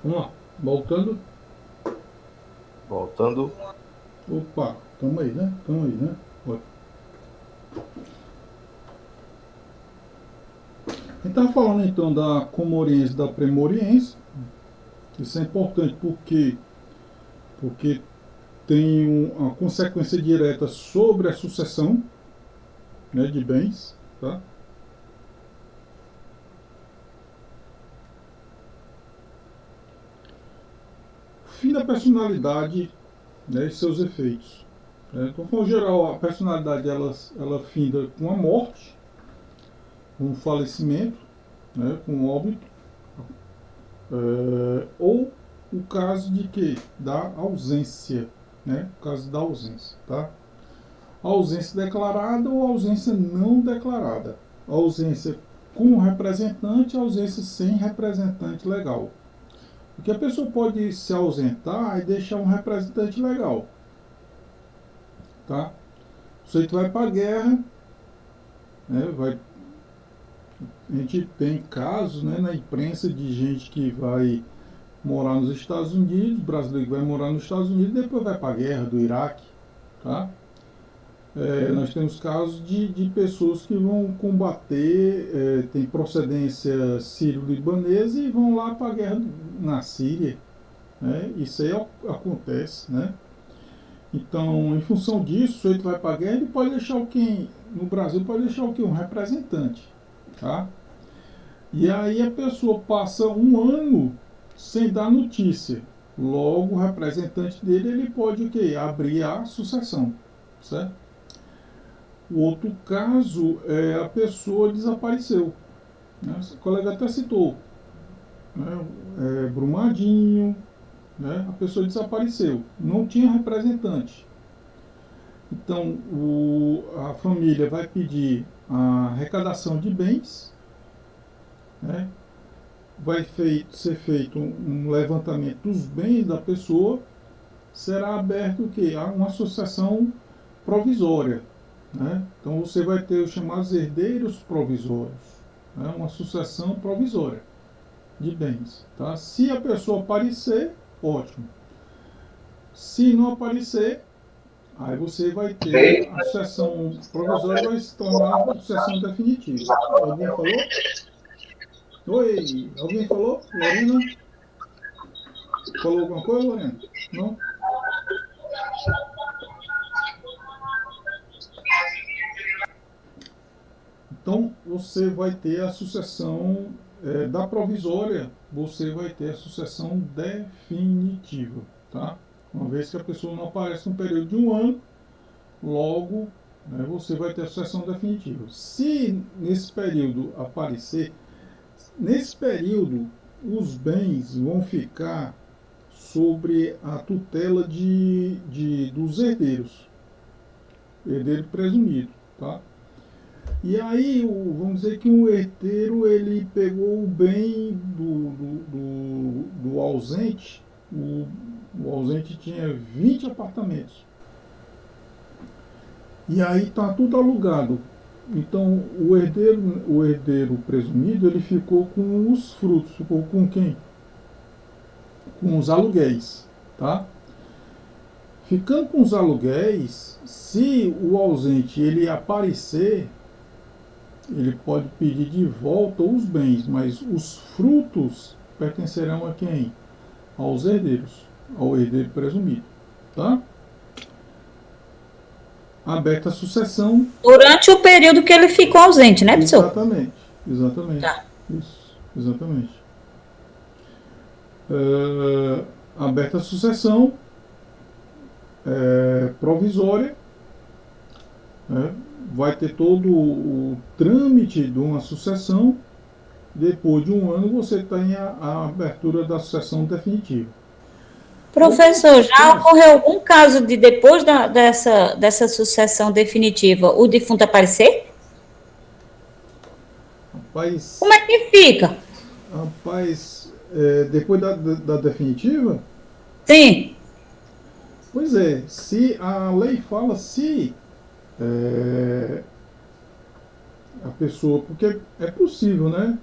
Vamos lá, voltando. Voltando. Opa, tamo aí, né? Tamo aí, né? Ó, a gente tava falando então da comoriense e da premoriense. Isso é importante porque tem uma consequência direta sobre a sucessão, né, de bens, tá? Fim da personalidade, né, e seus efeitos. Então, de geral, a personalidade ela finda com a morte, com o falecimento, né, com o óbito, ou o caso de quê? Da ausência, né? O caso da ausência, tá? Ausência declarada ou ausência não declarada. Ausência com representante, ausência sem representante legal. Porque a pessoa pode se ausentar e deixar um representante legal, tá? O sujeito vai para a guerra, né? A gente tem casos, né, na imprensa de gente que vai morar nos Estados Unidos, brasileiro que vai morar nos Estados Unidos e depois vai para a guerra do Iraque, tá? Nós temos casos de pessoas que vão combater, tem procedência sírio-libanesa e vão lá para a guerra na Síria, né? Isso aí acontece, né? Então, em função disso, o sujeito vai para a guerra, ele pode deixar o quem, no Brasil, pode deixar o quê? Um representante, tá? E aí a pessoa passa um ano sem dar notícia. Logo, o representante dele ele pode o quê? Abrir a sucessão, certo? O outro caso é a pessoa desapareceu, né? O colega até citou, né? Brumadinho, né? A pessoa desapareceu, não tinha representante. Então a família vai pedir a arrecadação de bens, né? Ser feito um levantamento dos bens da pessoa, será aberto o quê? Uma associação provisória, né? Então você vai ter os chamados herdeiros provisórios, né? Uma sucessão provisória de bens, tá? Se a pessoa aparecer, ótimo. Se não aparecer, aí você vai ter a sucessão provisória vai se tornar a sucessão definitiva. Alguém falou? Oi, alguém falou? Lorena? Falou alguma coisa, Lorena? Não? Então você vai ter a sucessão da provisória, você vai ter a sucessão definitiva, tá? Uma vez que a pessoa não aparece no período de um ano, logo, né, você vai ter a sucessão definitiva. Se nesse período aparecer, nesse período os bens vão ficar sobre a tutela dos herdeiros, herdeiro presumido, tá? E aí, vamos dizer que um herdeiro ele pegou o bem do ausente. O ausente tinha 20 apartamentos. E aí está tudo alugado. Então o herdeiro presumido ele ficou com os frutos. Ficou com quem? Com os aluguéis. Tá? Ficando com os aluguéis, se o ausente ele aparecer, ele pode pedir de volta os bens, mas os frutos pertencerão a quem? Aos herdeiros, ao herdeiro presumido, tá? Aberta a sucessão. Durante o período que ele ficou ausente, né, professor? Exatamente, exatamente, Tá. isso, exatamente. Aberta a sucessão provisória, né? Vai ter todo o trâmite de uma sucessão. Depois de um ano você tem a abertura da sucessão definitiva. Outro Professor, já caso, ocorreu algum caso de depois dessa sucessão definitiva o defunto aparecer? rapaz, Como é que fica? depois da definitiva, Sim. pois é, se a lei fala se a pessoa, porque é possível, né?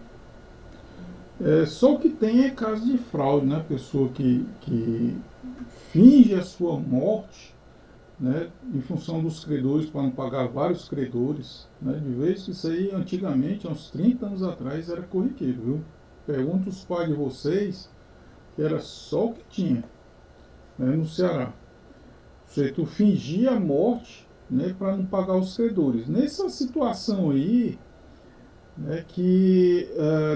Só o que tem é caso de fraude, né? Pessoa que finge a sua morte, né, em função dos credores, para não pagar vários credores. Né? De vez que isso aí, antigamente, há uns 30 anos atrás, era corriqueiro, viu? Pergunta os pais de vocês, que era só o que tinha, né, no Ceará. Você tu fingia a morte, né, para não pagar os credores. Nessa situação aí, né, que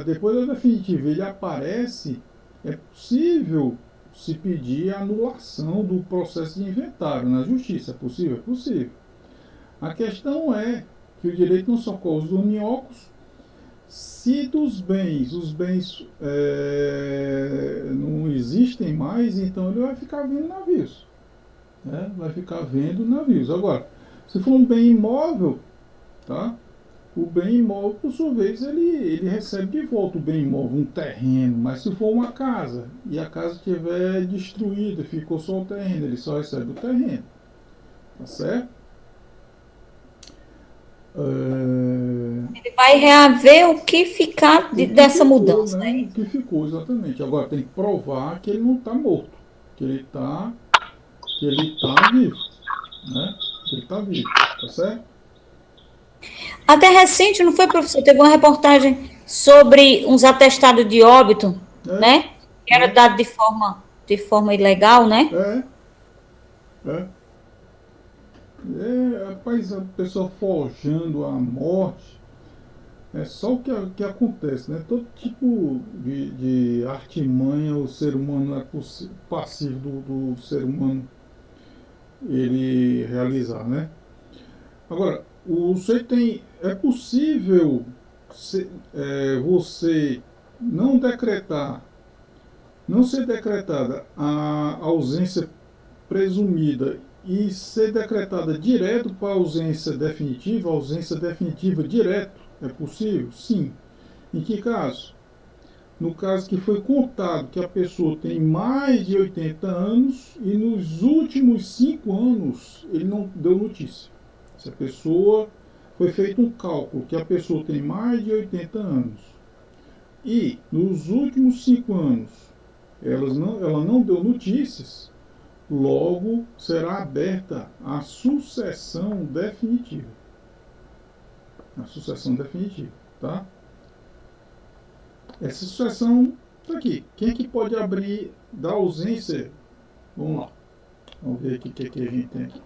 depois da definitiva ele aparece, é possível se pedir a anulação do processo de inventário na justiça. É possível? É possível. A questão é que o direito não socorre os uniocos se dos bens, os bens não existem mais, então ele vai ficar vendo navios. Né? Vai ficar vendo navios. Agora, se for um bem imóvel, tá? O bem imóvel, por sua vez, ele recebe de volta o bem imóvel, um terreno. Mas se for uma casa e a casa estiver destruída, ficou só o terreno, ele só recebe o terreno. Tá certo? Ele vai reaver o que ficar O que dessa ficou, mudança, né? né? O que ficou, exatamente. Agora tem que provar que ele não está morto, que ele tá vivo, né? Que ele está vivo, tá certo? Até recente, não foi, professor? Teve uma reportagem sobre uns atestados de óbito, É, né? Que era é, dado de forma ilegal, né? é, é. Rapaz, a pessoa forjando a morte, é só o que acontece, né? Todo tipo de artimanha o ser humano é passivo do ser humano ele realizar, né? Agora, o sujeito tem, é possível você não decretar, não ser decretada a ausência presumida e ser decretada direto para a ausência definitiva direto, é possível? Sim. Em que caso? No caso que foi contado que a pessoa tem mais de 80 anos e nos últimos 5 anos ele não deu notícia. Se a pessoa foi feito um cálculo que a pessoa tem mais de 80 anos e nos últimos 5 anos ela não deu notícias, logo será aberta a sucessão definitiva. A sucessão definitiva, tá? Essa sucessão está aqui. Quem é que pode abrir da ausência? Vamos lá. Vamos ver aqui o que a gente tem aqui.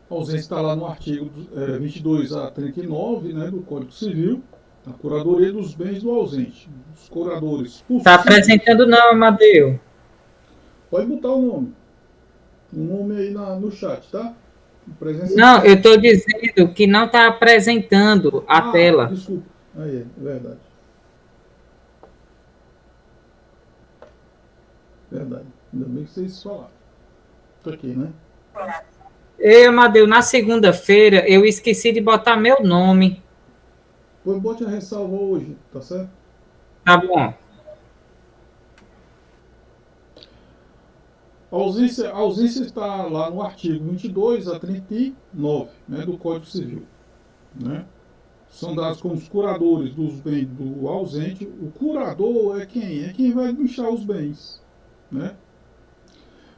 A ausência está lá no artigo 22 a 39, né, do Código Civil, a curadoria dos bens do ausente. Os curadores Tá possíveis. apresentando não, Amadeu. Pode botar o nome. O nome aí no chat, tá? Presença de Não, chat. eu estou dizendo que não está apresentando a tela. Desculpa. Aí, é verdade. Verdade. Ainda bem que vocês falaram. Tô aqui, né? Ei, Amadeu, na segunda-feira eu esqueci de botar meu nome. Pois bote a ressalva hoje, tá certo? Tá bom. A ausência está lá no artigo 22 a 39, né, do Código Civil. Né? São dados como os curadores dos bens do ausente. O curador é quem? É quem vai administrar os bens. Né?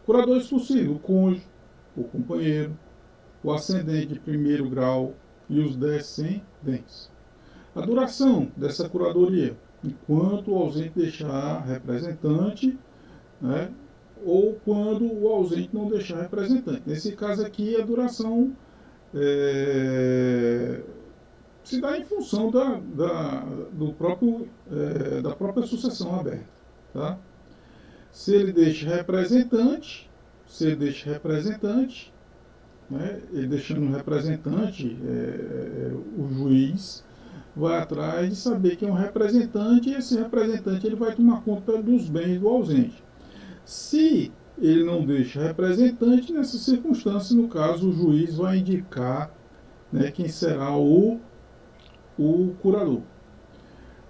Curadores possíveis: o cônjuge, o companheiro, o ascendente de primeiro grau e os descendentes. A duração dessa curadoria: enquanto o ausente deixar representante, né, ou quando o ausente não deixar representante. Nesse caso aqui, a duração se dá em função da própria sucessão aberta. Tá? Se ele deixa representante, né, ele deixando representante, o juiz vai atrás de saber quem é um representante e esse representante ele vai tomar conta dos bens do ausente. Se ele não deixa representante, nessa circunstância, no caso, o juiz vai indicar, né, quem será o curador.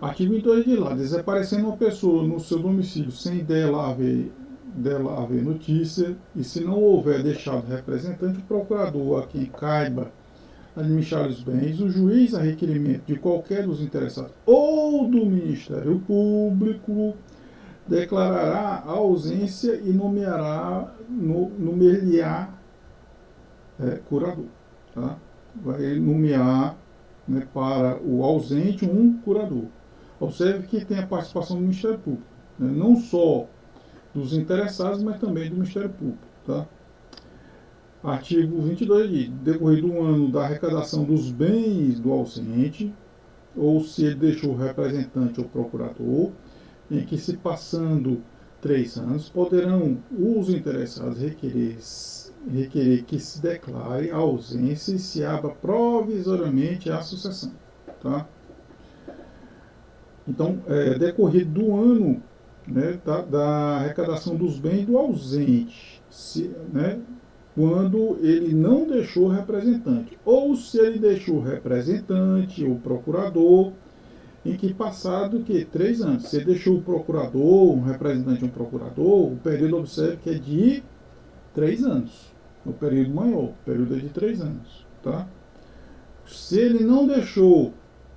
Artigo 22 diz lá, desaparecendo uma pessoa no seu domicílio sem dela haver notícia, e se não houver deixado representante, o procurador a quem caiba administrar os bens, o juiz, a requerimento de qualquer dos interessados ou do Ministério Público, declarará a ausência e nomear curador. Tá? Vai nomear, né, para o ausente um curador. Observe que tem a participação do Ministério Público, né, não só dos interessados, mas também do Ministério Público. Tá? Artigo 22 diz, decorrido um ano da arrecadação dos bens do ausente, ou se ele deixou representante ou procurador, em que se passando 3 anos, poderão os interessados requerer que se declare a ausência e se abra provisoriamente a sucessão. Tá? Então, decorrido do ano, né, da arrecadação dos bens do ausente, né, quando ele não deixou representante, ou se ele deixou representante ou procurador, em que passado 3 anos. Se ele deixou o procurador, um representante, um procurador, o período, observe que é de 3 anos. O período maior, o período é de 3 anos. Tá? Se ele não deixou,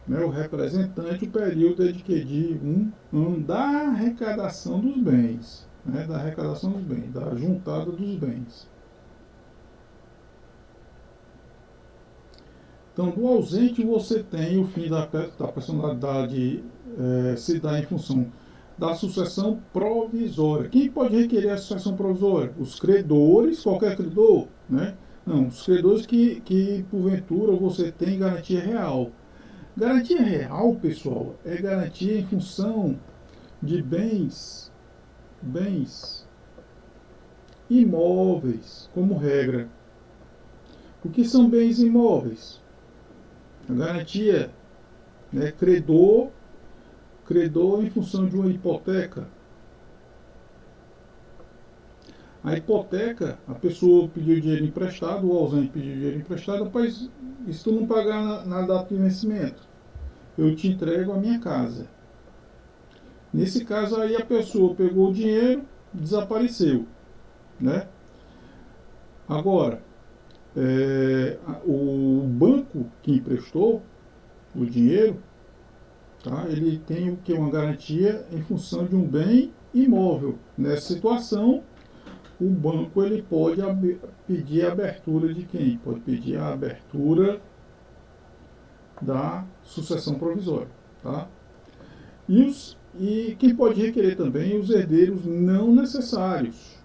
né, o representante, o período é de que? De 1 ano da arrecadação dos bens. Né, da arrecadação dos bens, da juntada dos bens. Então, do ausente você tem o fim da personalidade se dá em função da sucessão provisória. Quem pode requerer a sucessão provisória? Os credores, qualquer credor, né? Não, os credores que porventura você tem garantia real. Garantia real, pessoal, é garantia em função de bens imóveis, como regra. O que são bens imóveis? A garantia, né, credor em função de uma hipoteca. A hipoteca, a pessoa pediu dinheiro emprestado, o ausente pediu dinheiro emprestado, rapaz, e se tu não pagar na data de vencimento, eu te entrego a minha casa. Nesse caso aí a pessoa pegou o dinheiro, desapareceu, né? Agora, o banco que emprestou o dinheiro, tá, ele tem o que? Uma garantia em função de um bem imóvel. Nessa situação, o banco ele pode pedir a abertura de quem? Pode pedir a abertura da sucessão provisória. Tá? E quem pode requerer também os herdeiros não necessários.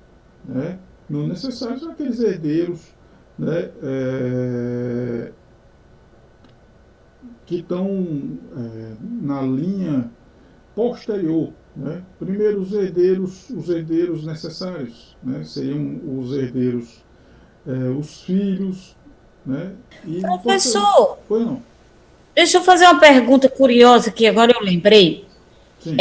Né? Não necessários são aqueles herdeiros, né, que estão na linha posterior. Né? Primeiro, os herdeiros necessários, né? Seriam os herdeiros, os filhos. Né? E Professor, foi não. deixa eu fazer uma pergunta curiosa que agora eu lembrei. Sim.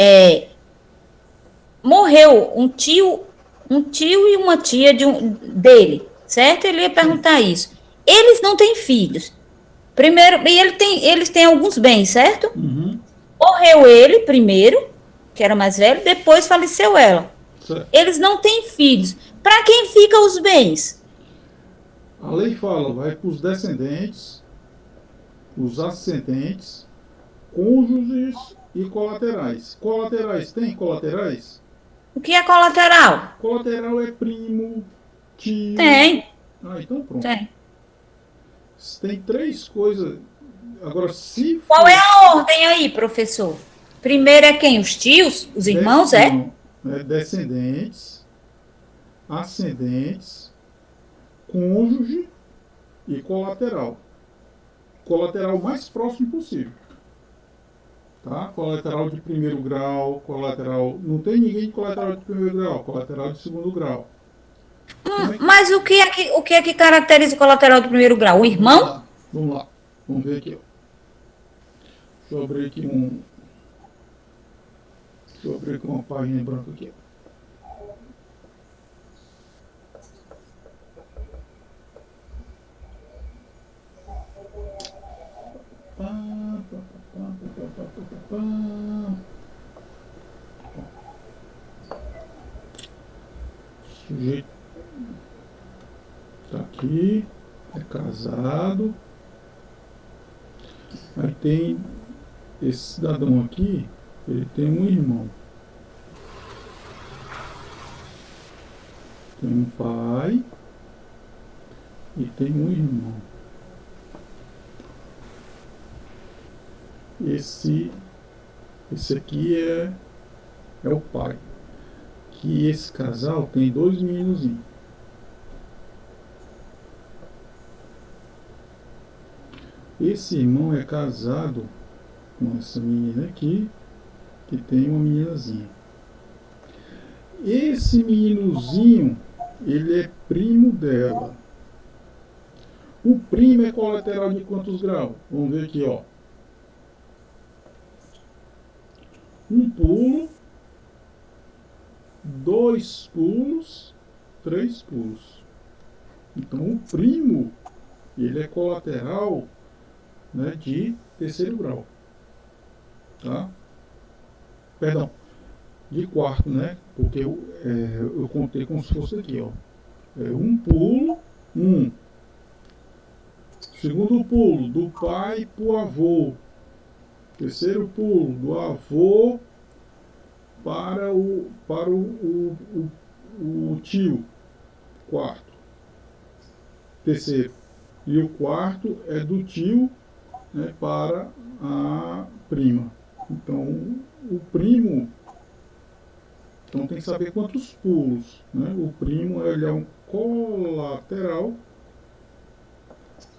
Morreu um tio e uma tia dele, certo? Ele ia perguntar isso. Eles não têm filhos. Primeiro, e eles têm alguns bens, certo? Uhum. Morreu ele primeiro, que era mais velho, depois faleceu ela. Certo. Eles não têm filhos. Para quem ficam os bens? A lei fala, vai para os descendentes, os ascendentes, cônjuges e colaterais. Colaterais, tem colaterais? O que é colateral? Colateral é primo, tio. Tem. Ah, então pronto. Tem. Tem 3 coisas. Agora, se for... Qual é a ordem aí, professor? Primeiro é quem? Os tios? Os irmãos, Descendentes, ascendentes, cônjuge e colateral. Colateral o mais próximo possível. Tá? Colateral de primeiro grau, colateral... Não tem ninguém de colateral de primeiro grau, colateral de segundo grau. Mas o que é que caracteriza o colateral de primeiro grau? O irmão? Vamos lá. Vamos ver aqui. Ó. Deixa eu abrir aqui uma página branca aqui. jeito. Tá aqui, é casado. Aí tem esse cidadão aqui, ele tem um irmão. Tem um pai e tem um irmão. Esse aqui é o pai. Que esse casal tem 2 meninozinhos. Esse irmão é casado com essa menina aqui, que tem uma meninazinha. Esse meninozinho, ele é primo dela. O primo é colateral de quantos graus? Vamos ver aqui, ó. 1 pulo, 2 pulos, 3 pulos. Então o primo, ele é colateral, né, de 3º grau. Tá? Perdão, de 4º, né? Porque eu contei como se fosse aqui, ó. 1 pulo, 1. Segundo pulo, do pai para o avô. 3º pulo, do avô para o tio. 4º. 3º. E o 4º é do tio, né, para a prima. Então, o primo... Então, tem que saber quantos pulos. Né? O primo, ele é um colateral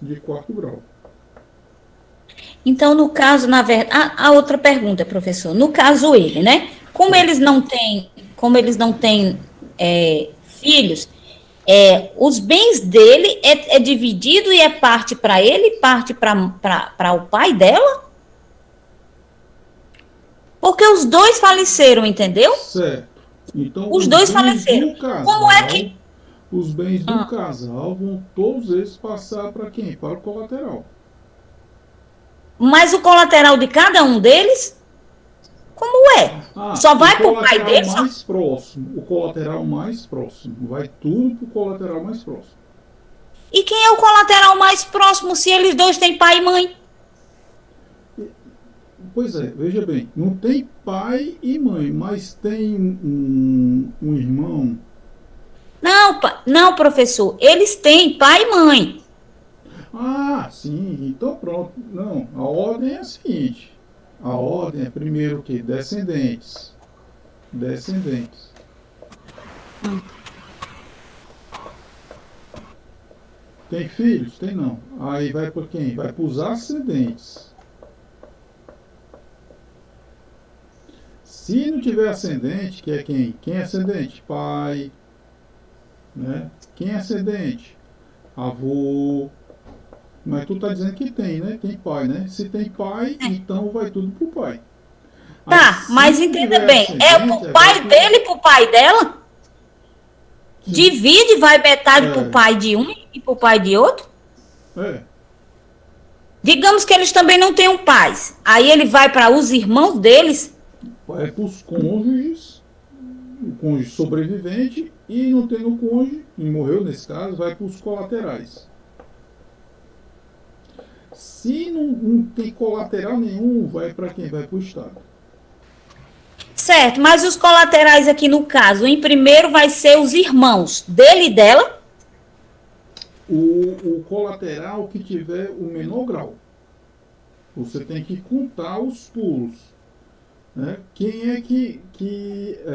de 4º grau. Então, no caso, na verdade, a outra pergunta, professor, no caso ele, né? Como eles não têm filhos, os bens dele é dividido e é parte para ele, parte para o pai dela? Porque os dois faleceram, entendeu? Certo. Então, os dois faleceram. Casal, como é que... Os bens do casal vão todos eles passar para quem? Para o colateral. Mas o colateral de cada um deles, como é? Só vai para o pai dele? Mais próximo, o colateral mais próximo. Vai tudo para o colateral mais próximo. E quem é o colateral mais próximo se eles dois têm pai e mãe? Pois é, veja bem, não tem pai e mãe, mas tem um irmão. Não, professor, eles têm pai e mãe. Ah, sim, então pronto. Não, a ordem é a seguinte. A ordem é primeiro o quê? Descendentes. Descendentes. Tem filhos? Tem não. Aí vai para quem? Vai para os ascendentes. Se não tiver ascendente, que é quem? Quem é ascendente? Pai. Né? Quem é ascendente? Avô. Mas tu tá dizendo que tem, né? Tem pai, né? Se tem pai, então vai tudo pro pai. Tá, mas entenda bem, é pro pai dele e pro pai dela? Sim. Divide, vai metade pro pai de um e pro pai de outro? Digamos que eles também não tenham pais. Aí ele vai para os irmãos deles? Vai pros cônjuges, o cônjuge sobrevivente, e não tendo cônjuge, e morreu nesse caso, vai pros colaterais. Se não tem colateral nenhum, vai para quem? Vai para o Estado. Certo, mas os colaterais aqui no caso, em primeiro vai ser os irmãos dele e dela? O colateral que tiver o menor grau. Você tem que contar os pulos. Né? Quem é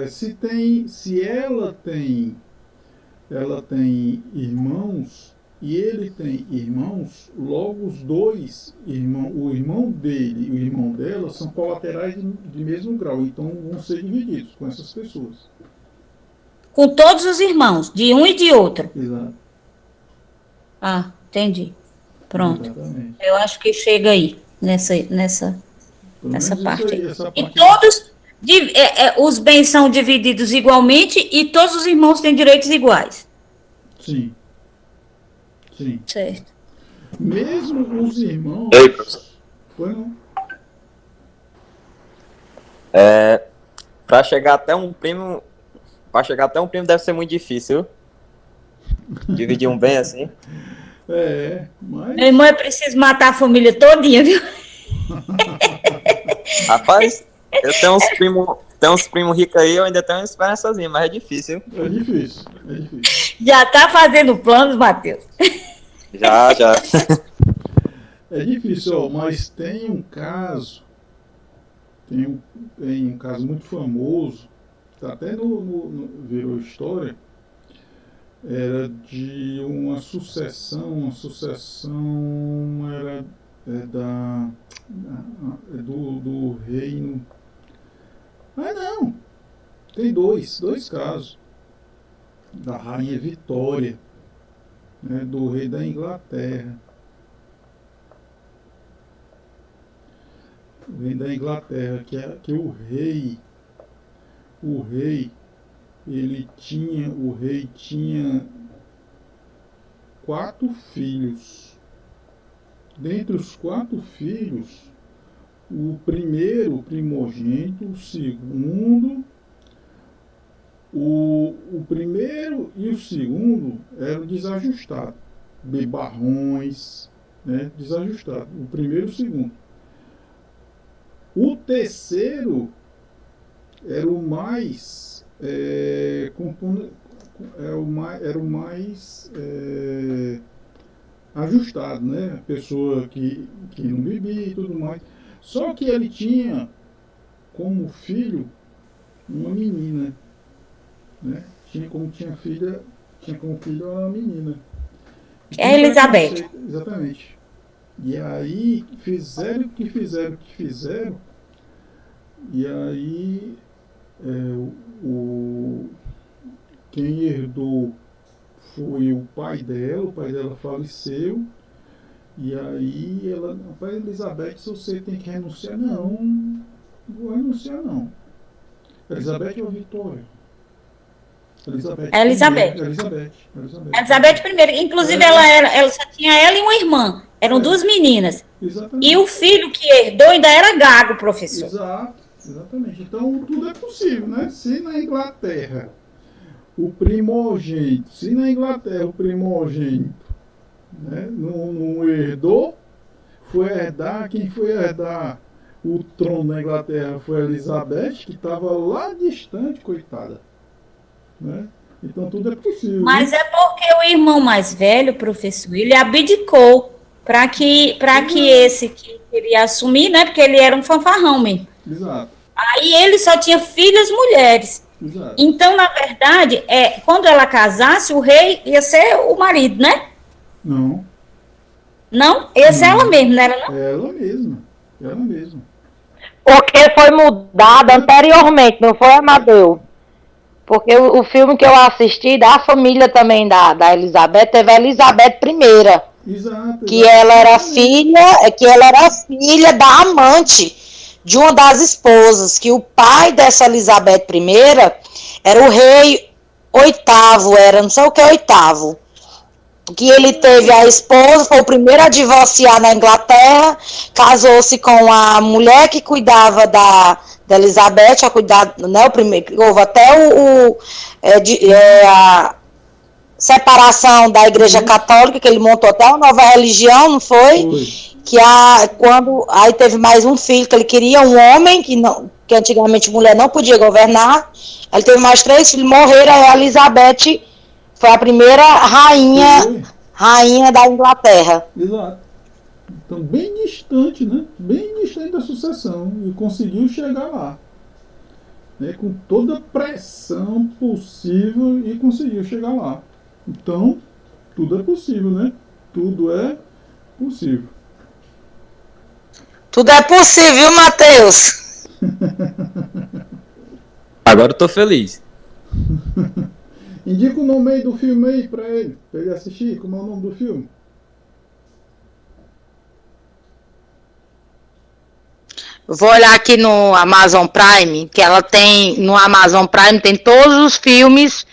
se ela tem irmãos e ele tem irmãos, logo os dois, o irmão dele e o irmão dela são colaterais de mesmo grau, então vão ser divididos com essas pessoas. Com todos os irmãos, de um e de outro? Exato. Ah, entendi. Pronto. Exatamente. Eu acho que chega aí, nessa parte. Aí, e todos, os bens são divididos igualmente e todos os irmãos têm direitos iguais? Sim. Sim. Certo. Mesmo os irmãos... Ei, professor. Foi não? Para chegar até um primo deve ser muito difícil. Dividiam bem assim. Mas... Meu irmão, é preciso matar a família todinha, viu? Rapaz, eu tenho uns primos ricos aí, eu ainda tenho uma esperançazinha, mas é difícil. É difícil. Já tá fazendo planos, Matheus? Já. É difícil, mas tem um caso muito famoso, tá até virou história, era de uma sucessão era do reino. Não, tem dois casos, da rainha Vitória, né, do rei da Inglaterra. O rei da Inglaterra, que o rei tinha 4 filhos. Dentre os 4 filhos, o primeiro, o primogênito, o segundo, o primeiro e o segundo eram desajustados, bebarrões, né, desajustados, o primeiro e o segundo. O terceiro era o mais ajustado, né? A pessoa que não bebia e tudo mais. Só que ele tinha como filho uma menina, né? Tinha como filha uma menina. É a Elizabeth. Exatamente. E aí fizeram o que fizeram. E aí quem herdou foi o pai dela faleceu. E aí ela, rapaz, Elizabeth, se você tem que renunciar, não vou renunciar não. Elizabeth ou Vitória? Elizabeth primeiro. Inclusive, ela só tinha ela e uma irmã. Eram 2 meninas. Exatamente. E o filho que herdou ainda era gago, professor. Exatamente. Então, tudo é possível, né? Se na Inglaterra o primogênito, né, não herdou, quem foi herdar o trono da Inglaterra foi a Elizabeth, que estava lá distante, coitada. Né? Então tudo é possível. Mas é porque o irmão mais velho, professor, ele abdicou para que esse que queria assumir, né? Porque ele era um fanfarrão mesmo. Exato. Aí ele só tinha filhas mulheres. Exato. Então, na verdade, quando ela casasse, o rei ia ser o marido, né? Não. Não? Ia ser ela mesma, não era não? Ela mesma. Porque foi mudado anteriormente, não foi, Amadeu? Porque o filme que eu assisti, da família também da Elizabeth, teve a Elizabeth I. Exato. Que ela era filha da amante de uma das esposas, que o pai dessa Elizabeth I era o rei oitavo, não sei o que é oitavo. Que ele teve a esposa, foi o primeiro a divorciar na Inglaterra, casou-se com a mulher que cuidava da Elizabeth, a cuidar, né, o primeiro, houve até a separação da Igreja Católica, que ele montou até uma nova religião, não foi? Aí teve mais um filho, que ele queria um homem, que antigamente mulher não podia governar, ele teve mais 3 filhos, morreram, aí a Elizabeth foi a primeira rainha da Inglaterra. Exato. Então, bem distante, né? Bem distante da sucessão. E conseguiu chegar lá. Né? Com toda a pressão possível e conseguiu chegar lá. Então, tudo é possível, né? Tudo é possível. Tudo é possível, Matheus? Agora eu tô feliz. Indica o nome aí do filme aí pra ele assistir. Como é o nome do filme? Vou olhar aqui no Amazon Prime, que ela tem, no Amazon Prime tem todos os filmes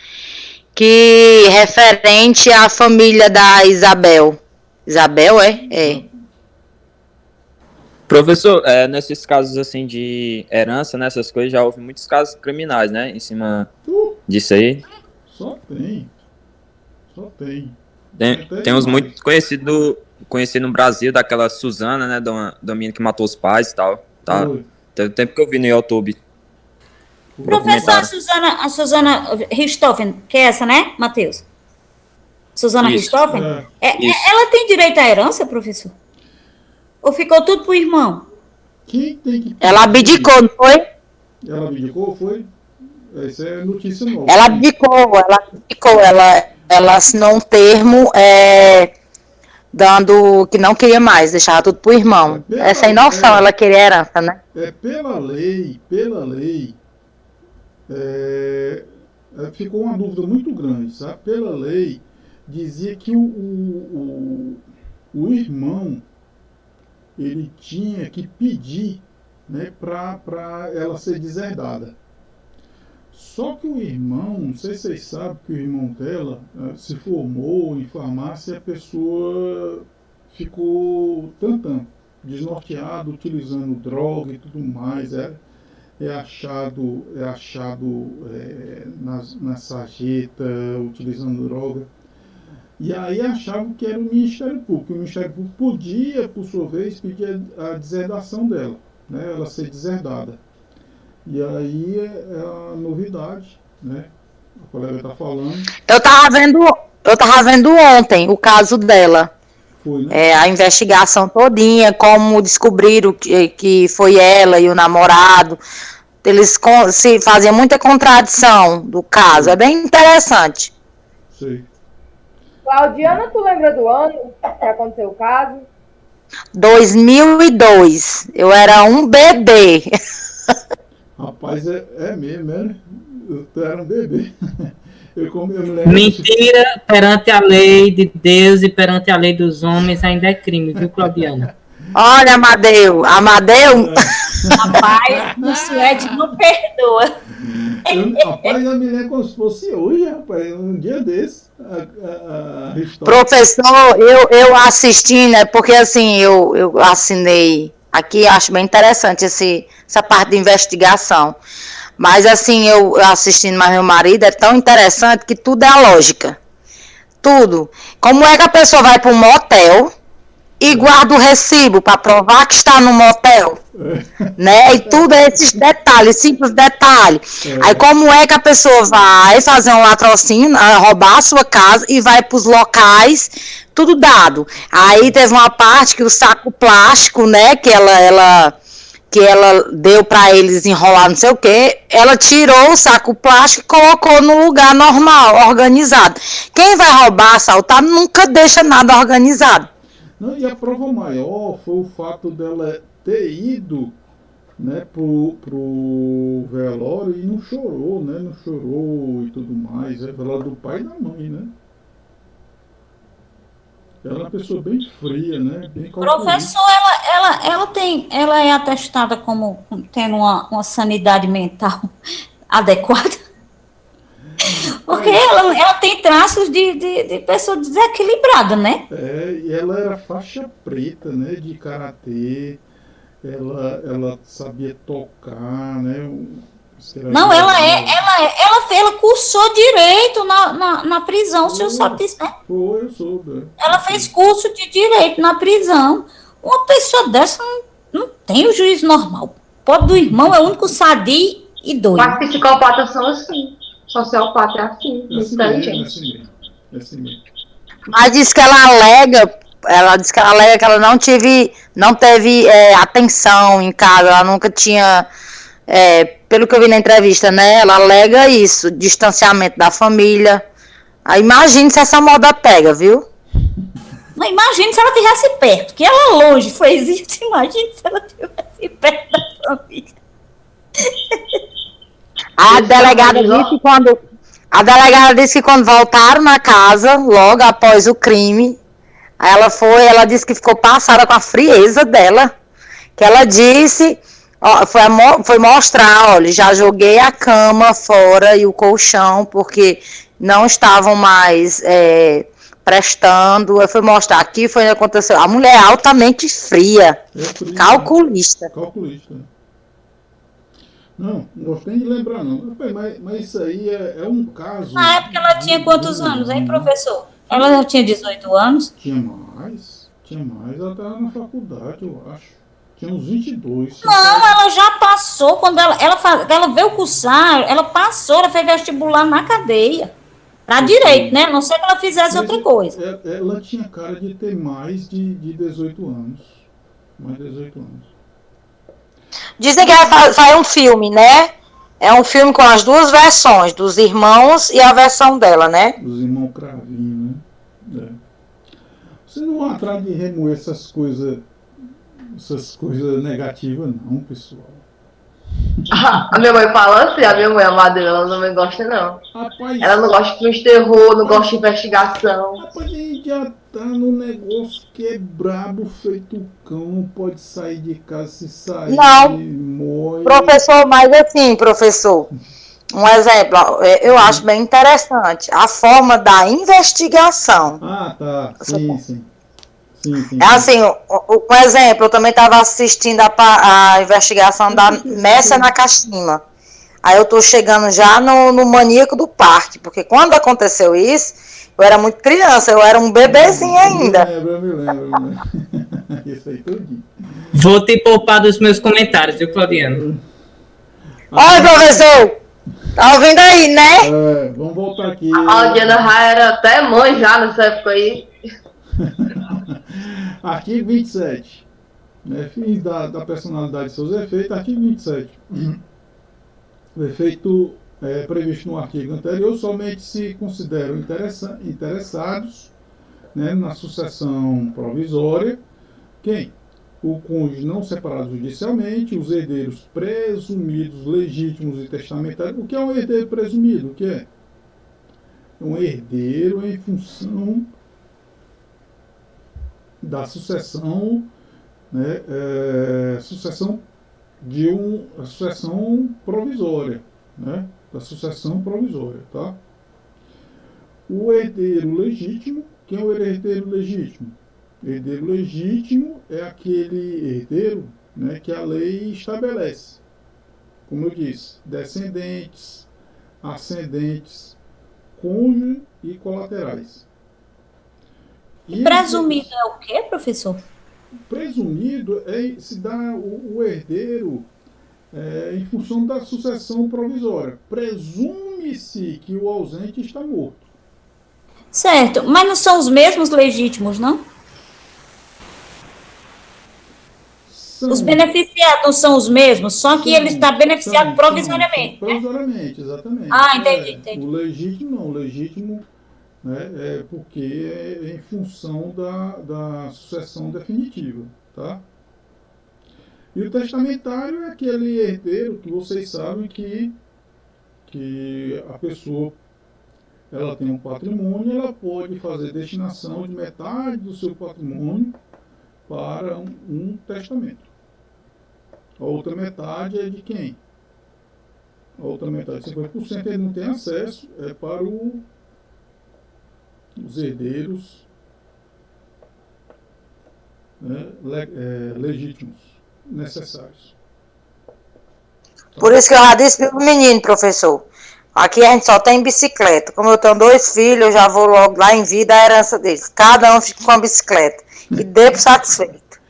que referente à família da Isabel. Isabel, é? Professor, nesses casos assim de herança, nessas coisas, já houve muitos casos criminais, né? Em cima disso aí. Só tem. Só tem. Tem uns muito conhecidos no Brasil, daquela Suzana, né? Da menina que matou os pais e tal. Tá? Foi. Tem tempo que eu vi no YouTube. Professor, a Suzana Richthofen, que é essa, né, Matheus? Suzana Isso. Richthofen? Isso. Ela tem direito à herança, professor? Ou ficou tudo pro irmão? Quem tem que... Ela abdicou, não foi? Ela abdicou, foi? Essa é notícia nova. Ela abdicou, ela assinou um termo dando que não queria mais, deixava tudo pro irmão. Sem noção, ela queria herança, né? Pela lei, ficou uma dúvida muito grande, sabe? Pela lei, dizia que o irmão, ele tinha que pedir, né, para ela ser deserdada. Só que o irmão, não sei se vocês sabem que o irmão dela se formou em farmácia e a pessoa ficou desnorteado, utilizando droga e tudo mais. É achado na sarjeta, utilizando droga. E aí achavam que era o Ministério Público. O Ministério Público podia, por sua vez, pedir a deserdação dela, né, ela ser deserdada. E aí é a novidade, né? A colega está falando. Eu tava vendo ontem o caso dela. Foi, né? A investigação todinha, como descobriram que foi ela e o namorado. Eles se faziam muita contradição do caso. É bem interessante. Sei. Claudiana, tu lembra do ano que aconteceu o caso? 2002. Eu era um bebê. Rapaz, é mesmo, né? Eu era um bebê. Eu me lembro. Mentira perante a lei de Deus e perante a lei dos homens ainda é crime, viu, Claudiana? Olha, Amadeu. Rapaz, o Suede não perdoa. Rapaz, eu me lembro como se fosse hoje, rapaz, um dia desse. Professor, eu assisti, né? Porque assim, eu assinei aqui, acho bem interessante essa parte de investigação. Mas assim, eu assistindo mais meu marido, é tão interessante que tudo é a lógica. Tudo. Como é que a pessoa vai para um motel e guarda o recibo para provar que está no motel? Né? E tudo esses detalhes, simples detalhes. Aí como é que a pessoa vai fazer um latrocínio, roubar a sua casa e vai para os locais, tudo dado. Aí teve uma parte que o saco plástico, né, que ela deu para eles enrolar não sei o que, ela tirou o saco plástico e colocou no lugar normal, organizado. Quem vai roubar, assaltar, nunca deixa nada organizado. Não, e a prova maior foi o fato dela ter ido, né, pro velório e não chorou, né? Não chorou e tudo mais. É velório do pai e da mãe, né? Ela é uma pessoa bem fria, né? Bem Professor, ela é atestada como tendo uma sanidade mental adequada? Porque ela tem traços de pessoa desequilibrada, né? E ela era faixa preta, né? De karatê. Ela sabia tocar, né? Não, ela cursou direito na prisão, o senhor sabe disso, né? Foi, eu soube. Ela fez curso de direito na prisão. Uma pessoa dessa não tem o juízo normal. O pobre do irmão é o único sadio e doido. Mas psicopatas são assim. Sociopata é assim. É assim mesmo. Mas diz que ela disse que ela não teve atenção em casa, ela nunca tinha, pelo que eu vi na entrevista, né, ela alega isso, distanciamento da família. Aí imagine se essa moda pega, viu? Não, imagine se ela estivesse perto, que ela longe fez isso, imagine se ela estivesse perto da família. A delegada disse que quando voltaram na casa, logo após o crime, ela disse que ficou passada com a frieza dela, que ela disse, foi mostrar, olha, já joguei a cama fora e o colchão, porque não estavam mais prestando, foi mostrar, aqui foi o que aconteceu, a mulher é altamente fria, calculista. Não, não gosto nem de lembrar, não. Rapaz, mas isso aí é um caso Na época ela tinha quantos anos, hein, professor? Ela já tinha 18 anos? Tinha mais. Tinha mais. Ela estava na faculdade, eu acho. Tinha uns 22. Não, ela já passou, quando ela veio cursar, ela passou, ela fez vestibular na cadeia. Pra direito, né? A não ser que ela fizesse outra coisa. Ela tinha cara de ter mais de 18 anos. Mais de 18 anos. Dizem que vai sair um filme, né? É um filme com as duas versões, dos irmãos e a versão dela, né? Os irmãos Cravinho, né? Vocês não vão atrás de remoer essas coisas negativas, não, pessoal. A minha mãe fala assim, a minha mãe, a madrinha, ela não gosta, não. Rapaz, Ela não gosta de filmes de terror, não gosta de investigação. rapaz, a gente já tá num negócio que é brabo feito cão, não pode sair de casa, se sair, Não. morre. Professor, mas assim, professor, um exemplo, eu acho bem interessante a forma da investigação. Ah, tá. Sim, sim. Sim. É assim, um exemplo, eu também estava assistindo a investigação da Messa Nakashima. Aí eu tô chegando já no maníaco do parque, porque quando aconteceu isso, eu era muito criança, eu era um bebezinho ainda. Eu me lembro. Isso aí tudinho. Vou te poupar dos meus comentários, viu, Claudiano? Oi, professor! Tá ouvindo aí, né? Vamos voltar aqui. A Diana já era até mãe já nessa época aí. Artigo 27. Fins da personalidade e seus efeitos, artigo 27. O efeito previsto no artigo anterior somente se consideram interessados, né, na sucessão provisória quem? O cônjuge não separado judicialmente, os herdeiros presumidos, legítimos e testamentários. O que é um herdeiro presumido? O que é? Um herdeiro em função da sucessão, né, sucessão provisória, né, da sucessão provisória, tá? O herdeiro legítimo, quem é o herdeiro legítimo? Herdeiro legítimo é aquele herdeiro, né, que a lei estabelece. Como eu disse, descendentes, ascendentes, cônjuge e colaterais. E presumido é o quê, professor? Presumido se dá o herdeiro em função da sucessão provisória. Presume-se que o ausente está morto. Certo, mas não são os mesmos legítimos, não? Os beneficiados não são os mesmos, só que ele está beneficiado provisoriamente. Provisoriamente, exatamente. Ah, entendi. O legítimo não, o legítimo, né, porque é em função da sucessão definitiva, tá? E o testamentário é aquele herdeiro que vocês sabem que a pessoa ela tem um patrimônio, ela pode fazer destinação de metade do seu patrimônio para um testamento. A outra metade é de quem? A outra metade, 50%, ele não tem acesso, é para os herdeiros, né, legítimos, necessários. Por isso que eu já disse pro menino, professor. Aqui a gente só tem bicicleta. Como eu tenho 2 filhos, eu já vou logo lá em vida a herança deles. Cada um fica com uma bicicleta. E dê por satisfeito.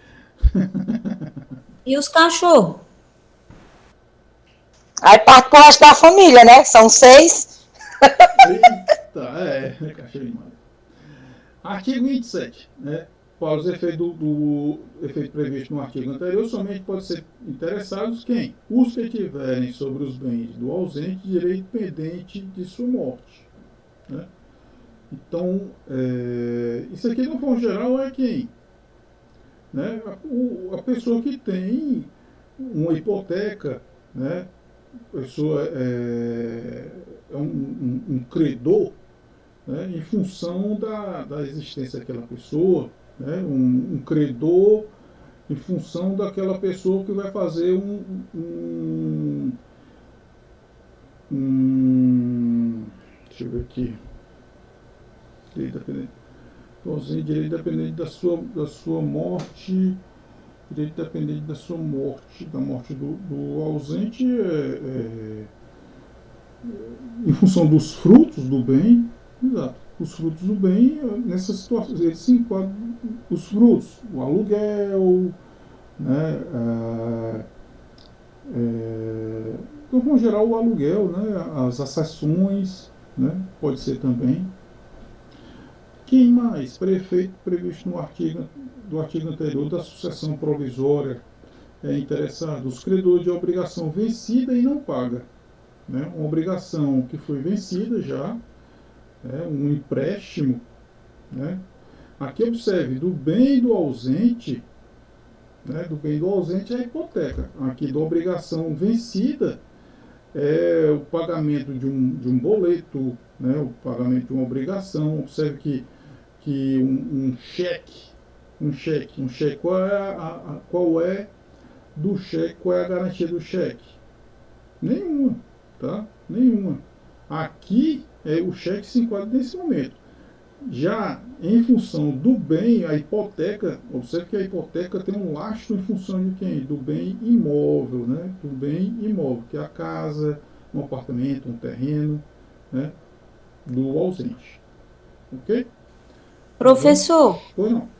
E os cachorros? Aí parte pro resto da família, né? São 6. Eita, cachorro demais. Artigo 27, né? Para os efeitos do efeito previsto no artigo anterior, somente pode ser interessados quem? Os que tiverem sobre os bens do ausente direito pendente de sua morte. Né? Então, isso aqui, no forma geral, é quem? Né? A pessoa que tem uma hipoteca, né? A pessoa é um credor, né? Em função da existência daquela pessoa, né? Um credor em função daquela pessoa que vai fazer deixa eu ver aqui. Direito dependente da sua morte direito dependente da sua morte, da morte do ausente, em função dos frutos do bem, exato, os frutos do bem, nessa situação, eles se enquadram, os frutos, o aluguel, né, de forma geral, o aluguel, né, as accessões, né, pode ser também. Quem mais? Prefeito previsto no artigo anterior da sucessão provisória é interessado. Os credores de obrigação vencida e não paga. Né? Uma obrigação que foi vencida já, um empréstimo. Né? Aqui observe, do bem do ausente, né? Do bem do ausente é a hipoteca. Aqui da obrigação vencida é o pagamento de um boleto, né? O pagamento de uma obrigação. Observe que um cheque, qual é do cheque, qual é a garantia do cheque? Nenhuma, tá? Nenhuma. Aqui o cheque se enquadra nesse momento. Já em função do bem, a hipoteca, observe que a hipoteca tem um lastro em função de quem? Do bem imóvel, né? Do bem imóvel, que é a casa, um apartamento, um terreno, né? Do ausente. Ok? Professor,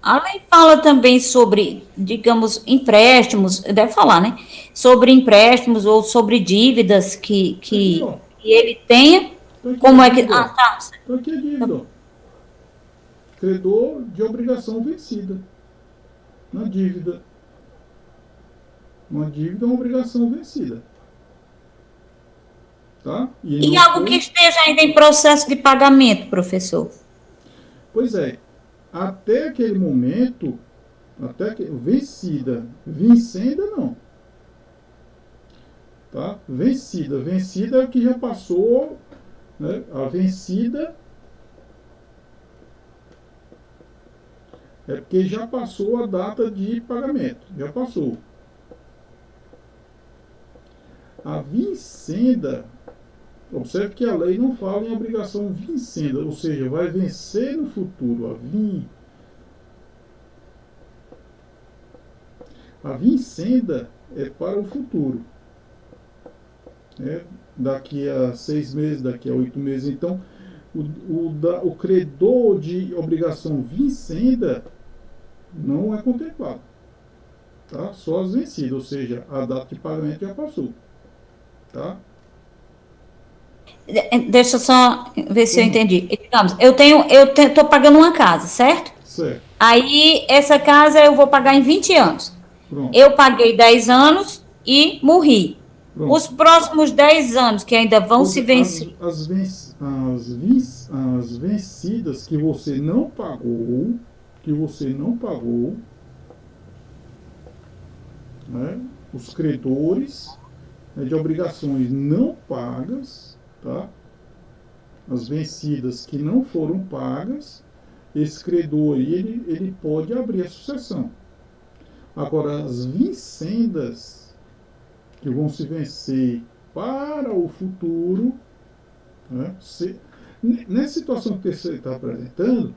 a lei fala também sobre, digamos, empréstimos, deve falar, né? Sobre empréstimos ou sobre dívidas que ele tenha. Como é que. Ah, tá. Aqui é dívida. Credor de obrigação vencida. Uma dívida. Uma dívida é uma obrigação vencida. Tá? E algo que esteja ainda em processo de pagamento, professor? Pois é. Até aquele momento, vencida, vencenda não. Tá? Vencida é o que já passou, né? A vencida é porque já passou a data de pagamento, já passou. A vincenda, observe que a lei não fala em obrigação vincenda, ou seja, vai vencer no futuro. A vincenda é para o futuro. Daqui a 6 meses, daqui a 8 meses. Então, o credor de obrigação vincenda não é contemplado. Tá? Só as vencidas, ou seja, a data de pagamento já passou. Tá? Deixa eu só ver se eu entendi. Digamos, eu estou pagando uma casa, certo? Certo. Aí, essa casa eu vou pagar em 20 anos. Pronto. Eu paguei 10 anos e morri. Pronto. Os próximos 10 anos que ainda vão se vencer. As vencidas que você não pagou, né, os credores, né, de obrigações não pagas, tá? As vencidas que não foram pagas, esse credor aí, ele pode abrir a sucessão. Agora, as vincendas que vão se vencer para o futuro, né, nessa situação que você está apresentando,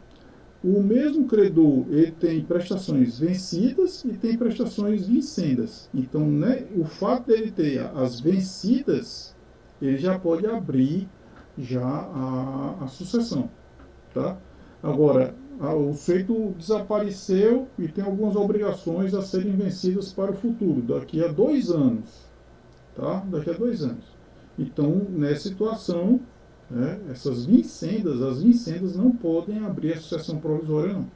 o mesmo credor ele tem prestações vencidas e tem prestações vincendas. Então, né, o fato dele ter as vencidas, ele já pode abrir já a sucessão. Tá? Agora, o sujeito desapareceu e tem algumas obrigações a serem vencidas para o futuro, daqui a 2 anos. Tá? Daqui a 2 anos. Então, nessa situação, né, as vincendas não podem abrir a sucessão provisória, não.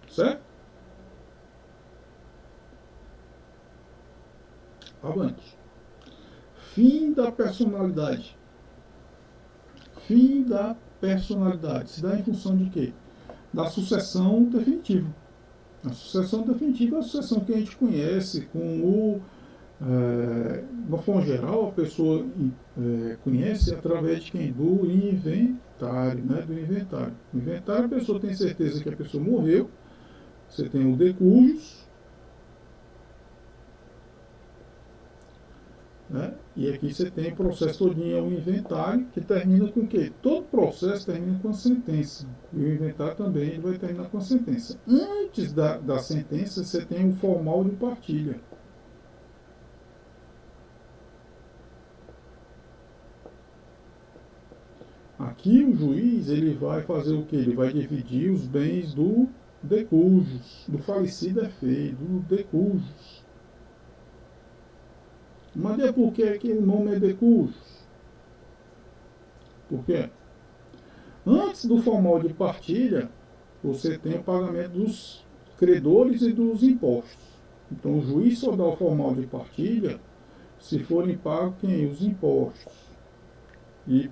Certo? Avante. Fim da personalidade. Fim da personalidade. Se dá em função de quê? Da sucessão definitiva. A sucessão definitiva é a sucessão que a gente conhece como, de uma forma geral, a pessoa conhece através de quem? Do inventário, né? Do inventário. No inventário, a pessoa tem certeza que a pessoa morreu. Você tem o de cujos. né? E aqui você tem o processo todinho, é um inventário que termina com o quê? Todo processo termina com a sentença. E o inventário também ele vai terminar com a sentença. Antes da sentença, você tem o formal de partilha. Aqui o juiz ele vai fazer o quê? Ele vai dividir os bens do decujus, do falecido é feio, do decujus. Mas é por que o nome é decujus? Por quê? Antes do formal de partilha, você tem o pagamento dos credores e dos impostos. Então o juiz só dá o formal de partilha se forem pagos quem? Os impostos. E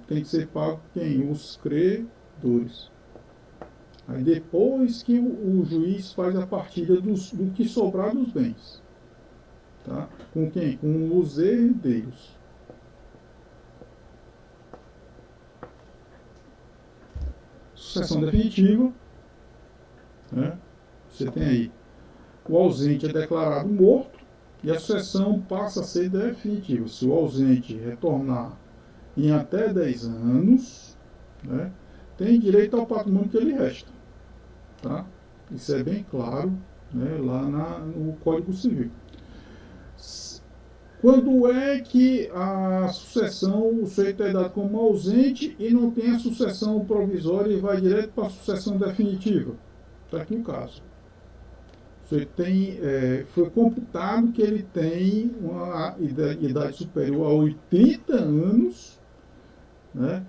tem que ser pago quem? Os credores. Aí depois que o juiz faz a partilha do que sobrar dos bens. Tá? Com quem? Com os herdeiros. Sucessão definitiva. Né? Você tem aí. O ausente é declarado morto e a sucessão passa a ser definitiva. Se o ausente retornar em até 10 anos, né, tem direito ao patrimônio que lhe resta. Tá? Isso é bem claro, né, lá no Código Civil. Quando é que a sucessão, o sujeito é dado como ausente e não tem a sucessão provisória e vai direto para a sucessão definitiva? Está aqui o caso. O sujeito tem, foi computado que ele tem uma idade superior a 80 anos, né?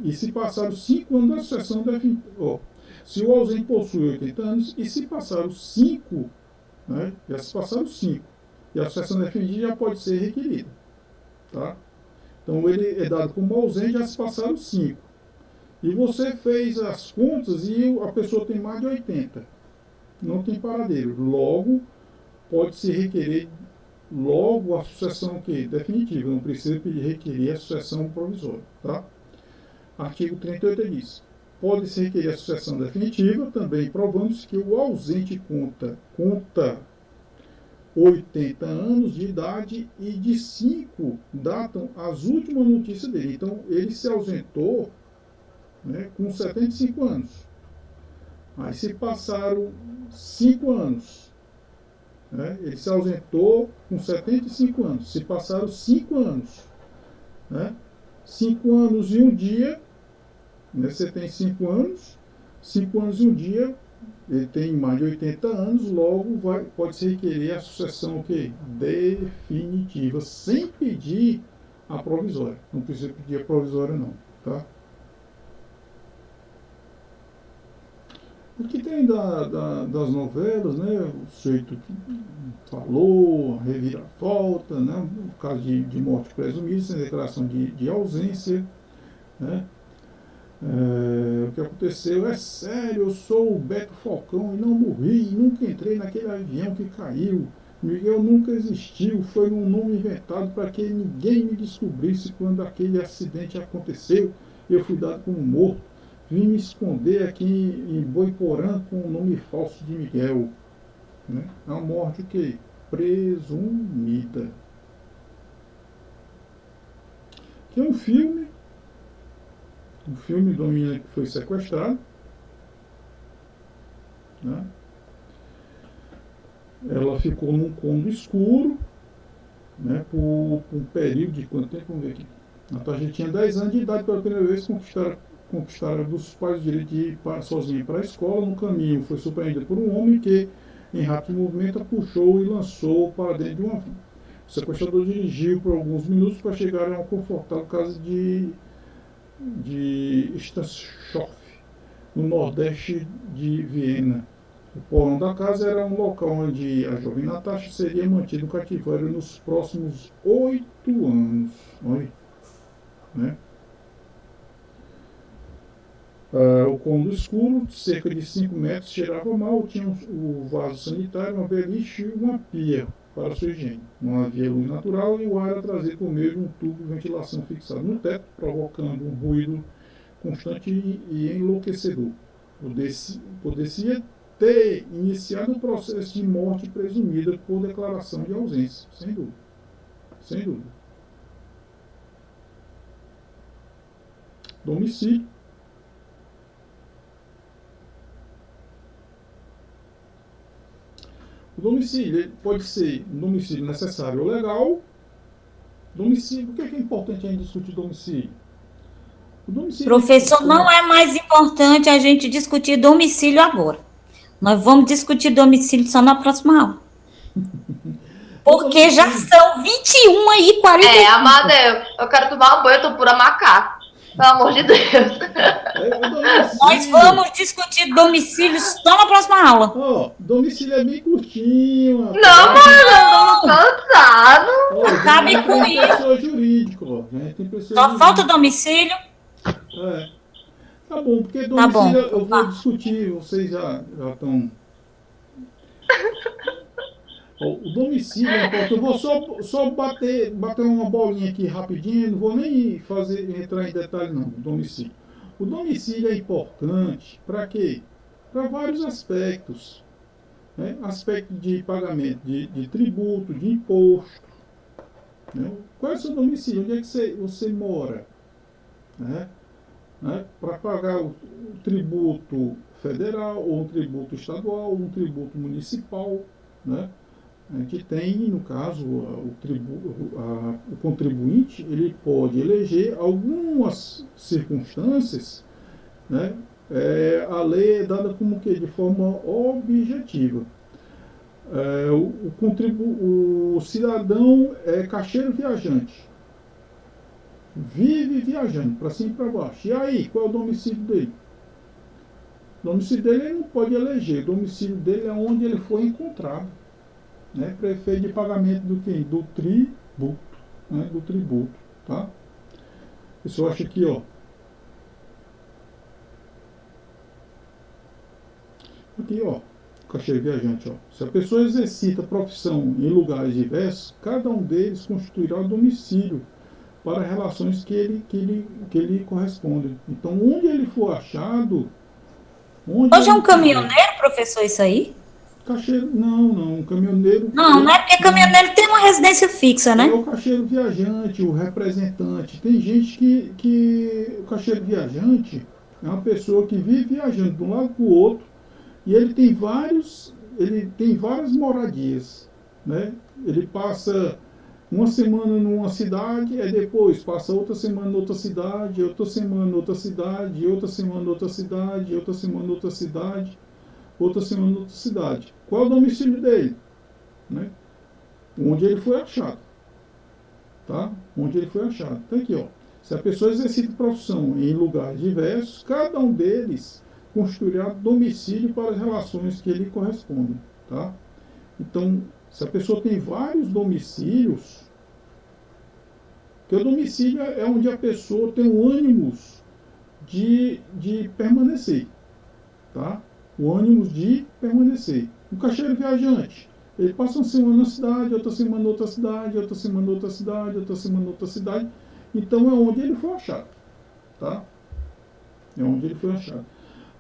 E se passaram 5 anos da sucessão definitiva. Se o ausente possui 80 anos, e se passaram 5, né? Já se passaram 5, e a sucessão definitiva já pode ser requerida. Tá? Então ele é dado como ausente, já se passaram 5. E você fez as contas e a pessoa tem mais de 80. Não tem paradeiro. Logo, pode-se requerer logo a sucessão definitiva. Não precisa requerer a sucessão provisória. Tá? Artigo 38 diz: pode-se requerer a sucessão definitiva, também provando-se que o ausente conta 80 anos de idade e de 5 datam as últimas notícias dele. Então, ele se ausentou, né, com 75 anos. Aí se passaram 5 anos. Né, ele se ausentou com 75 anos. Se passaram 5 anos. Né, 5 anos e um dia. Né, você tem 5 anos. 5 anos e um dia. Ele tem mais de 80 anos. Logo pode-se requerer a sucessão definitiva. Sem pedir a provisória. Não precisa pedir a provisória não. Tá? O que tem das novelas, né? O sujeito falou, a reviravolta, né? O caso de morte presumida, sem declaração de ausência, né? O que aconteceu é sério, eu sou o Beto Falcão e não morri, nunca entrei naquele avião que caiu. Miguel nunca existiu, foi um nome inventado para que ninguém me descobrisse quando aquele acidente aconteceu. Eu fui dado como morto. Vim me esconder aqui em Boiporã com o nome falso de Miguel. Né? A morte que presumida. Que é um filme de uma menina que foi sequestrada. Né? Ela ficou num cômodo escuro, né, por um período de quanto tempo? Vamos ver aqui. A Tati tinha 10 anos de idade, pela primeira vez conquistaram dos pais o direito de ir sozinha para a escola. No caminho foi surpreendida por um homem que, em rápido movimento, a puxou e lançou para dentro de uma van. O sequestrador dirigiu por alguns minutos para chegar a uma confortável casa de Stanshof, no nordeste de Viena. O porão da casa era um local onde a jovem Natasha seria mantida no cativeiro nos próximos 8 anos. Olha, né? O cômodo escuro, cerca de 5 metros, cheirava mal, tinha o vaso sanitário, uma beliche e uma pia para sua higiene. Não havia luz natural e o ar era trazido por meio de um tubo de ventilação fixado no teto, provocando um ruído constante e enlouquecedor. Poderia ter iniciado o processo de morte presumida por declaração de ausência, sem dúvida. sem dúvida. Domicílio. O domicílio ele pode ser um domicílio necessário ou legal. Domicílio, por que é importante ainda discutir domicílio? O domicílio Professor, não é mais importante a gente discutir domicílio agora. Nós vamos discutir domicílio só na próxima aula. Porque já são 21h45. Amadeu, eu quero tomar um banho, eu tô pura macaco. Pelo amor de Deus. Nós vamos discutir domicílio só na próxima aula. Ó, domicílio é bem curtinho. Não, mano, eu tô cansado. Acabe com isso. Pessoa jurídica, ó. Tem pessoa Só jurídica. falta domicílio. Tá bom, porque Tá bom. domicílio eu vou discutir, vocês já estão... O domicílio é importante. Eu vou só bater uma bolinha aqui rapidinho, não vou nem entrar em detalhe não, o domicílio. O domicílio é importante para quê? Para vários aspectos. Né? Aspecto de pagamento de tributo, de imposto. Né? Qual é o seu domicílio? Onde é que você mora? Né? Para pagar o tributo federal, ou um tributo estadual, ou um tributo municipal, né? A gente tem, no caso, o contribuinte, ele pode eleger algumas circunstâncias, né? A lei é dada como que de forma objetiva. O cidadão é caixeiro viajante, vive viajando para cima e para baixo. E aí, qual é o domicílio dele? O domicílio dele ele não pode eleger, o domicílio dele é onde ele foi encontrado. Né, para efeito de pagamento do quê? Do tributo, né, do tributo, tá? O pessoal acha aqui, ó. Aqui, ó, caixeiro viajante, ó. Se a pessoa exercita profissão em lugares diversos, cada um deles constituirá domicílio para relações que ele correspondem. Então, onde ele for achado... Hoje é um caminhoneiro, professor, isso aí? Caixeiro, não, caminhoneiro... Não é porque caminhoneiro tem uma residência fixa, né? É o caixeiro viajante, o representante. Tem gente que o caixeiro viajante é uma pessoa que vive viajando de um lado para o outro e ele tem várias moradias, né? Ele passa uma semana numa cidade, depois passa outra semana em outra cidade, outra semana em outra cidade, outra semana em outra cidade, outra semana em outra cidade, outra semana em outra cidade. Qual é o domicílio dele? Né? Onde ele foi achado. Tá? Onde ele foi achado. Tá aqui, ó. Se a pessoa exercita profissão em lugares diversos, cada um deles constituirá domicílio para as relações que lhe correspondem. Tá? Então, se a pessoa tem vários domicílios, que o domicílio é onde a pessoa tem o ânimo de permanecer. Tá? O ânimo de permanecer. O caixeiro viajante, ele passa uma semana na cidade, outra semana em outra cidade, outra semana em outra cidade, outra semana em outra cidade. Então é onde ele foi achado. Tá? É onde ele foi achado.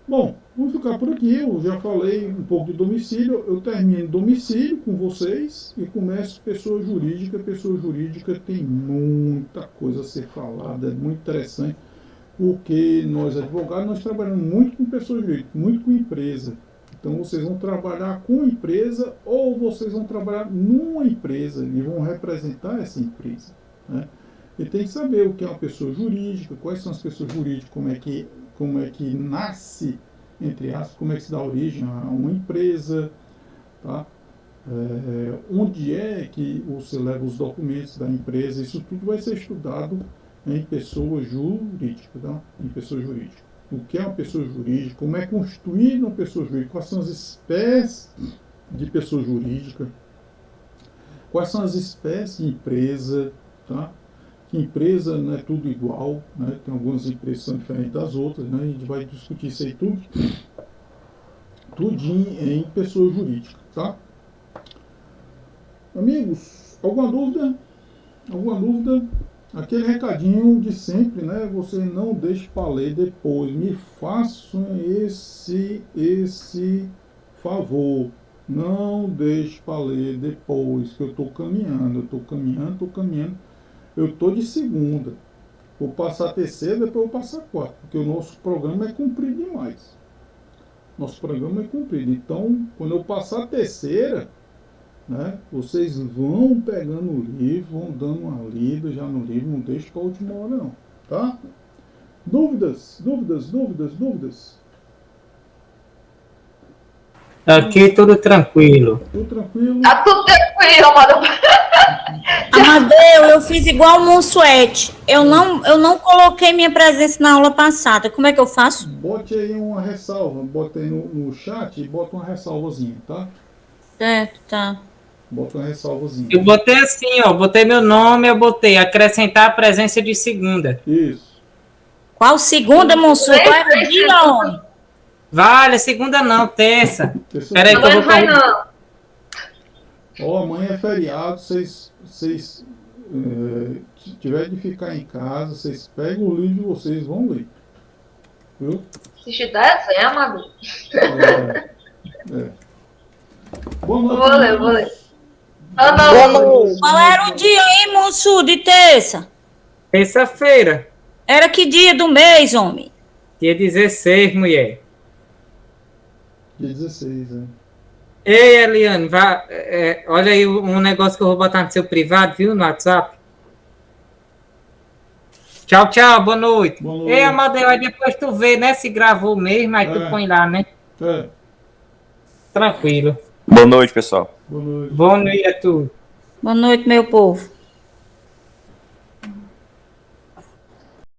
Bom, vamos ficar por aqui. Eu já falei um pouco de domicílio. Eu termino domicílio com vocês e começo pessoa jurídica. Pessoa jurídica tem muita coisa a ser falada, é muito interessante. Porque nós, advogados, nós trabalhamos muito com pessoa jurídica, muito com empresa. Então, vocês vão trabalhar com empresa ou vocês vão trabalhar numa empresa e vão representar essa empresa. Né? E tem que saber o que é uma pessoa jurídica, quais são as pessoas jurídicas, como é que nasce, entre aspas, como é que se dá origem a uma empresa, tá? Onde é que você leva os documentos da empresa, isso tudo vai ser estudado em pessoa jurídica, tá? Em pessoa jurídica. O que é uma pessoa jurídica, como é constituída uma pessoa jurídica, quais são as espécies de pessoa jurídica, quais são as espécies de empresa, tá? Que empresa não é tudo igual, né? Tem algumas empresas que são diferentes das outras, né? A gente vai discutir isso aí tudinho em pessoa jurídica, tá? Amigos, alguma dúvida? Alguma dúvida? Aquele recadinho de sempre, né? Você não deixe para ler depois. Me façam esse favor. Não deixe para ler depois, que eu estou caminhando. Eu estou de segunda. Vou passar a terceira, depois vou passar a quarta. Porque o nosso programa é comprido demais. Nosso programa é comprido. Então, quando eu passar a terceira, né, vocês vão pegando o livro, vão dando uma lida já no livro. Não deixe para a última hora, não. Tá? Dúvidas? Aqui tudo tranquilo. Tudo tranquilo? Tá tudo tranquilo, Amadeu. Amadeu, eu fiz igual o Monsuete. Eu não coloquei minha presença na aula passada. Como é que eu faço? Bote aí uma ressalva. Bota aí no chat e bota uma ressalvazinha, tá? Certo, tá. Bota uma ressalvazinha. Eu botei assim, ó. Botei meu nome, eu botei acrescentar a presença de segunda. Isso. Qual segunda, Monsu? Qual é o dia, homem? Vale, segunda não, terça. Peraí que eu vou... Vai não. Ó, amanhã é feriado, vocês tiver de ficar em casa, vocês pegam o livro de vocês e vão ler. Viu? Assistir desenho, Amadeu. Boa noite. Vou ler. Boa noite. Qual era o dia, hein, Monsu, de terça? Terça-feira. Era que dia do mês, homem? Dia 16, mulher. Dia 16, né? Ei, Eliane, olha aí um negócio que eu vou botar no seu privado, viu, no WhatsApp. Tchau, boa noite. Boa noite. Ei, Amadeu, aí depois tu vê, né, se gravou mesmo, aí tu põe lá, né? Tranquilo. Boa noite, pessoal. Boa noite. Boa noite a tu. Boa noite, meu povo.